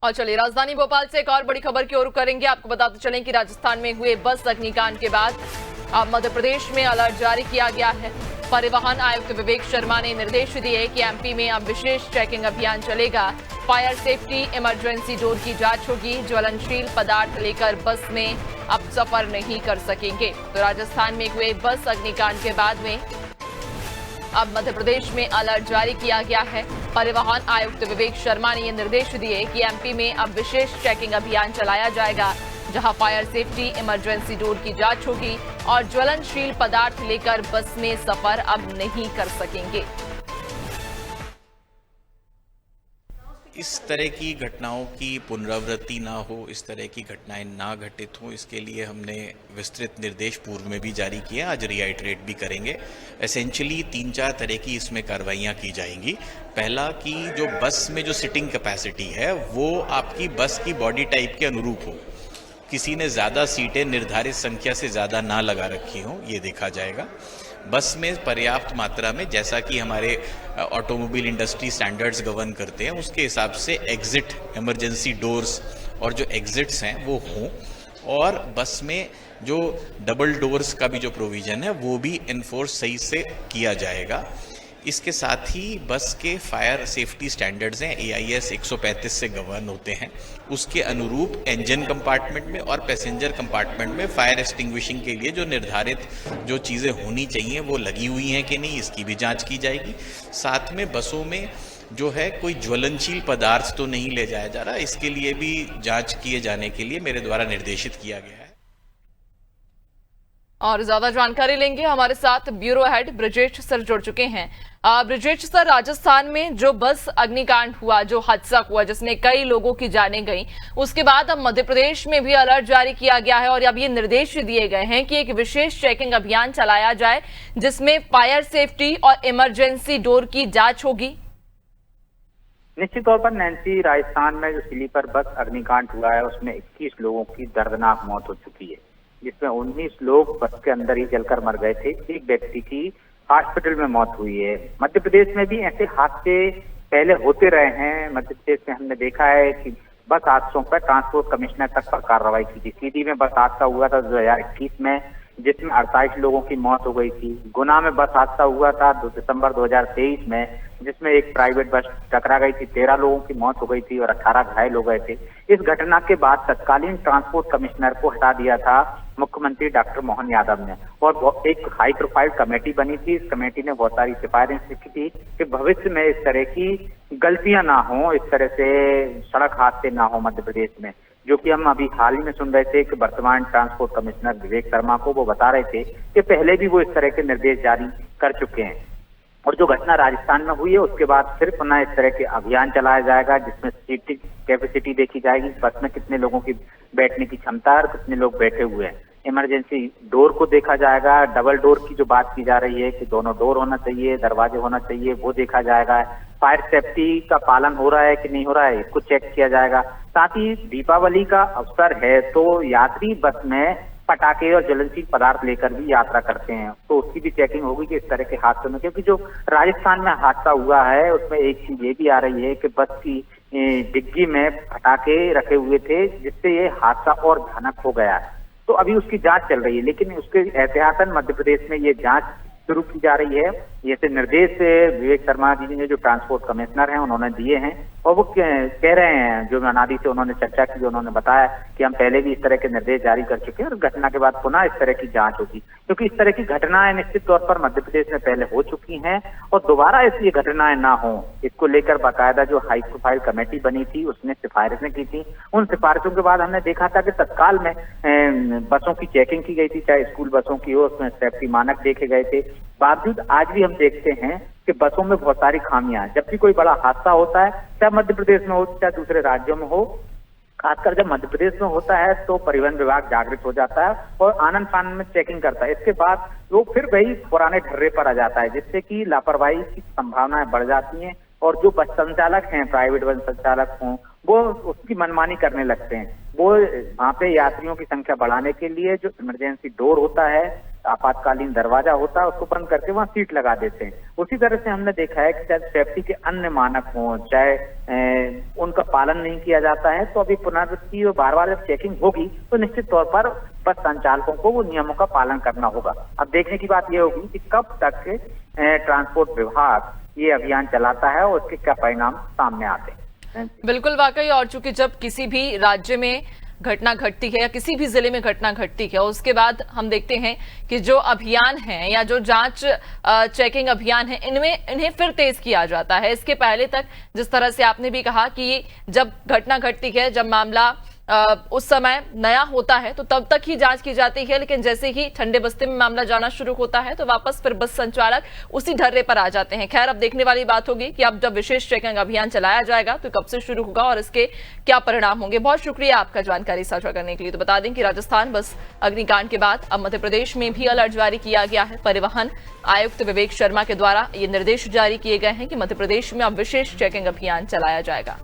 और चलिए राजधानी भोपाल से एक और बड़ी खबर की ओर करेंगे। आपको बताते चलें कि राजस्थान में हुए बस अग्निकांड के बाद अब मध्य प्रदेश में अलर्ट जारी किया गया है। परिवहन आयुक्त विवेक शर्मा ने निर्देश दिए कि एमपी में अब विशेष चेकिंग अभियान चलेगा। फायर सेफ्टी इमरजेंसी डोर की जांच होगी। ज्वलनशील पदार्थ लेकर बस में अब सफर नहीं कर सकेंगे। तो राजस्थान में हुए बस अग्निकांड के बाद में अब मध्य प्रदेश में अलर्ट जारी किया गया है। परिवहन आयुक्त विवेक शर्मा ने ये निर्देश दिए कि एमपी में अब विशेष चेकिंग अभियान चलाया जाएगा, जहां फायर सेफ्टी इमरजेंसी डोर की जांच होगी और ज्वलनशील पदार्थ लेकर बस में सफर अब नहीं कर सकेंगे। इस तरह की घटनाओं की पुनरावृत्ति ना हो, इस तरह की घटनाएं ना घटित हों, इसके लिए हमने विस्तृत निर्देश पूर्व में भी जारी किए, आज रिआइटरेट भी करेंगे। एसेंशियली 3-4 तरह की इसमें कार्रवाइयाँ की जाएंगी। पहला कि जो बस में जो सिटिंग कैपेसिटी है वो आपकी बस की बॉडी टाइप के अनुरूप हो। किसी ने ज़्यादा सीटें निर्धारित संख्या से ज़्यादा ना लगा रखी हों, ये देखा जाएगा। बस में पर्याप्त मात्रा में, जैसा कि हमारे ऑटोमोबाइल इंडस्ट्री स्टैंडर्ड्स गवर्न करते हैं, उसके हिसाब से एग्जिट इमरजेंसी डोर्स और जो एग्जिट्स हैं वो हों, और बस में जो डबल डोर्स का भी जो प्रोविज़न है वो भी इन्फोर्स सही से किया जाएगा। इसके साथ ही बस के फायर सेफ्टी स्टैंडर्ड्स हैं, AIS 135 से गवर्न होते हैं, उसके अनुरूप इंजन कंपार्टमेंट में और पैसेंजर कंपार्टमेंट में फायर एक्सटिंग्विशिंग के लिए जो निर्धारित जो चीज़ें होनी चाहिए वो लगी हुई हैं कि नहीं, इसकी भी जांच की जाएगी। साथ में बसों में जो है कोई ज्वलनशील पदार्थ तो नहीं ले जाया जा रहा, इसके लिए भी जाँच किए जाने के लिए मेरे द्वारा निर्देशित किया गया है। और ज्यादा जानकारी लेंगे, हमारे साथ ब्यूरो हेड ब्रजेश सर जुड़ चुके हैं। ब्रजेश सर, राजस्थान में जो बस अग्निकांड हुआ, जो हादसा हुआ जिसमें कई लोगों की जानें गई, उसके बाद अब मध्य प्रदेश में भी अलर्ट जारी किया गया है और अब ये निर्देश दिए गए हैं कि एक विशेष चेकिंग अभियान चलाया जाए जिसमें फायर सेफ्टी और इमरजेंसी डोर की जांच होगी। निश्चित तौर पर नैन्सी, राजस्थान में जो स्लीपर बस अग्निकांड हुआ है उसमें 21 लोगों की दर्दनाक मौत हो चुकी है, जिसमें 19 लोग बस के अंदर ही जलकर मर गए थे। एक व्यक्ति की हॉस्पिटल में मौत हुई है। मध्य प्रदेश में भी ऐसे हादसे पहले होते रहे हैं। मध्य प्रदेश में हमने देखा है कि बस हादसों पर ट्रांसपोर्ट कमिश्नर तक पर कार्रवाई की थी। सीधी में बस हादसा हुआ था 2021 में, जिसमें 48 लोगों की मौत हो गई थी। गुना में बस हादसा हुआ था 2 दिसंबर 2023 में, जिसमें एक प्राइवेट बस टकरा गई थी, 13 लोगों की मौत हो गई थी और 18 घायल हो गए थे। इस घटना के बाद तत्कालीन ट्रांसपोर्ट कमिश्नर को हटा दिया था मुख्यमंत्री डॉक्टर मोहन यादव ने, और एक हाई प्रोफाइल कमेटी बनी थी। इस कमेटी ने बहुत सारी सिफारिशें की थी कि भविष्य में इस तरह की गलतियां ना हो, इस तरह से सड़क हादसे ना हो मध्य प्रदेश में। जो कि हम अभी हाल ही में सुन रहे थे कि वर्तमान ट्रांसपोर्ट कमिश्नर विवेक शर्मा को वो बता रहे थे कि पहले भी वो इस तरह के निर्देश जारी कर चुके हैं। और जो घटना राजस्थान में हुई है उसके बाद फिर पुनः इस तरह के अभियान चलाया जाएगा, जिसमें सीटिंग कैपेसिटी देखी जाएगी, बस में कितने लोगों की बैठने की क्षमता है और कितने लोग बैठे हुए हैं। इमरजेंसी डोर को देखा जाएगा। डबल डोर की जो बात की जा रही है कि दोनों डोर होना चाहिए, दरवाजे होना चाहिए, वो देखा जाएगा। फायर सेफ्टी का पालन हो रहा है कि नहीं हो रहा है, इसको चेक किया जाएगा। साथ ही दीपावली का अवसर है तो यात्री बस में पटाखे और ज्वलनशील पदार्थ लेकर भी यात्रा करते हैं, तो उसकी भी चेकिंग होगी कि इस तरह के हादसों में, क्योंकि जो राजस्थान में हादसा हुआ है उसमें एक चीज ये भी आ रही है कि बस की डिग्गी में पटाखे रखे हुए थे, जिससे ये हादसा और भयानक हो गया है। तो अभी उसकी जांच चल रही है, लेकिन उसके एहतियातन मध्य प्रदेश में ये जांच शुरू की जा रही है। ये निर्देश विवेक शर्मा जी ने, जो ट्रांसपोर्ट कमिश्नर हैं, उन्होंने दिए हैं और वो कह रहे हैं, जो अनादि से उन्होंने चर्चा की, उन्होंने बताया कि हम पहले भी इस तरह के निर्देश जारी कर चुके हैं और घटना के बाद पुनः इस तरह की जांच होगी, क्योंकि इस तरह की घटनाएं निश्चित तौर पर मध्य प्रदेश में पहले हो चुकी हैं और दोबारा ऐसी घटनाएं ना हो, इसको लेकर बाकायदा जो हाई प्रोफाइल कमेटी बनी थी उसने सिफारिशें की थी। उन सिफारिशों के बाद हमने देखा था कि तत्काल में बसों की चेकिंग की गई थी, चाहे स्कूल बसों की हो, उसमें सेफ्टी मानक देखे गए थे। बावजूद आज भी हम देखते हैं कि बसों में बहुत सारी खामियां हैं। जब भी कोई बड़ा हादसा होता है, चाहे मध्य प्रदेश में हो चाहे दूसरे राज्यों में हो, खासकर जब मध्य प्रदेश में होता है तो परिवहन विभाग जागृत हो जाता है और आनंद फानंद में चेकिंग करता है। इसके बाद वो फिर वही पुराने ढर्रे पर आ जाता है, जिससे कि लापरवाही की संभावनाएं बढ़ जाती हैं और जो बस संचालक हैं, प्राइवेट बस संचालक हों, वो उसकी मनमानी करने लगते हैं। वो वहां पे यात्रियों की संख्या बढ़ाने के लिए जो इमरजेंसी डोर होता है आपातकालीन दरवाजा होता है उसको बंद करके वहाँ सीट लगा देते हैं। उसी तरह से हमने देखा है कि चाहे सेफ्टी के अन्य मानक हों, चाहे उनका पालन नहीं किया जाता है, तो अभी पुनरावृत्ति और बार बार जब चेकिंग होगी तो निश्चित तौर पर बस संचालकों को वो नियमों का पालन करना होगा। अब देखने की बात ये होगी कि कब तक ट्रांसपोर्ट विभाग ये अभियान चलाता है और उसके क्या परिणाम सामने आते हैं। बिल्कुल वाकई, और चूंकि जब किसी भी राज्य में घटना घटती है या किसी भी जिले में घटना घटती है, उसके बाद हम देखते हैं कि जो अभियान है या जो जांच चेकिंग अभियान है इन्हें फिर तेज किया जाता है। इसके पहले तक जिस तरह से आपने भी कहा कि जब घटना घटती है, जब मामला उस समय नया होता है तो तब तक ही जांच की जाती है, लेकिन जैसे ही ठंडे बस्ते में मामला जाना शुरू होता है तो वापस फिर बस संचालक उसी ढर्रे पर आ जाते हैं। खैर, अब देखने वाली बात होगी कि अब जब विशेष चेकिंग अभियान चलाया जाएगा तो कब से शुरू होगा और इसके क्या परिणाम होंगे। बहुत शुक्रिया आपका जानकारी साझा करने के लिए। तो बता दें कि राजस्थान बस अग्निकांड के बाद अब मध्य प्रदेश में भी अलर्ट जारी किया गया है। परिवहन आयुक्त विवेक शर्मा के द्वारा ये निर्देश जारी किए गए हैं कि मध्य प्रदेश में अब विशेष चेकिंग अभियान चलाया जाएगा।